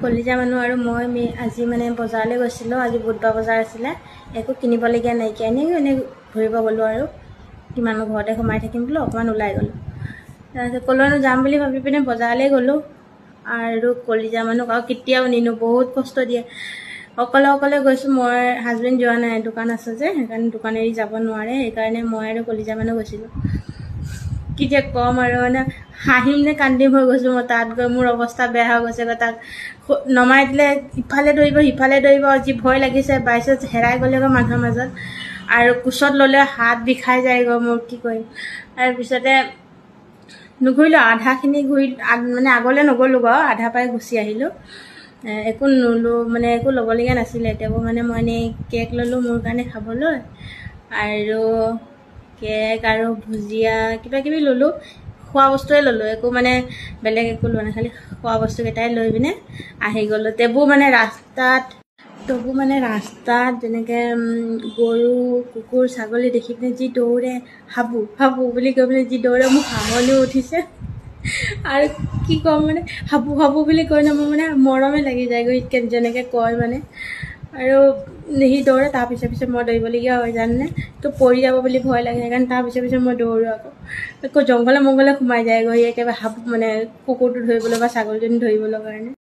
কলিজা মানুহ আৰু মই আজি মানে বজাৰলৈ গৈছিলোঁ। আজি বুধবাৰ বজাৰ আছিলে, একো কিনিবলগীয়া নাইকিয়া, এনেই ঘূৰিব গ'লোঁ আৰু কিমান ঘৰতে সোমাই থাকিম বোলো, অকণমান ওলাই গ'লোঁ। তাৰপিছত ক'লৈনো যাম বুলি ভাবি পিনে বজাৰলৈ গ'লোঁ আৰু কলিজা মানুহ আৰু কেতিয়াও নিনো, বহুত কষ্ট দিয়ে। অকলে গৈছোঁ, মই হাজবেণ্ড যোৱা নাই, দোকান আছে যে সেইকাৰণে দোকান এৰি যাব নোৱাৰে, সেইকাৰণে মই আৰু কলিজা মানুহ গৈছিলোঁ। কি যে ক'ম আৰু মানে হাঁহিম নে কান্দিম হৈ গৈছোঁ মই তাত গৈ, মোৰ অৱস্থা বেয়া হৈ গৈছে। তাত নমাই দিলে ইফালে দৌৰিব সিফালে দৌৰিব, যি ভয় লাগিছে, বাইচাঞ্চ হেৰাই গ'লেগৈ মানুহৰ মাজত, আৰু কোচত ল'লে হাত বিষাই যায়গৈ মোৰ, কি কৰিম। তাৰপিছতে নুঘূৰিলোঁ, আধাখিনি ঘূৰি মানে আগলৈ নগ'লোঁ বাৰু, আধা পাই গুচি আহিলোঁ। একো নলোঁ, মানে একো ল'বলগীয়া নাছিলে। তেওঁ মানে মই এনেই কেক ল'লোঁ মোৰ কাৰণে খাবলৈ, আৰু কেক আৰু ভুজিয়া কিবাকিবি ল'লোঁ, খোৱা বস্তুৱে ল'লোঁ, একো মানে বেলেগ একো লোৱা নাই, খালি খোৱা বস্তুকেইটাই লৈ পিনে আহি গ'লোঁ। তবু মানে ৰাস্তাত যেনেকৈ গৰু কুকুৰ ছাগলী দেখি পিনে যি দৌৰে, হাবু বুলি কৈ পিনে যি দৌৰে, মোৰ হাঁহনিও উঠিছে। আৰু কি ক'ম মানে হাবু বুলি কৈ ন, মোৰ মানে মৰমে লাগি যায়গৈ যেনেকৈ কয় মানে। আৰু সি দৌৰে, তাৰ পিছে মই দৌৰিবলগীয়া হয় জানেনে, তো পৰি যাব বুলি ভয় লাগে, সেইকাৰণে তাৰ পিছে মই দৌৰোঁ। আকৌ জংঘলে মংগলে সোমাই যায়গৈ একেবাৰে মানে কুকুৰটো ধৰিবলৈ বা ছাগলীজনী ধৰিবলৈ কাৰণে।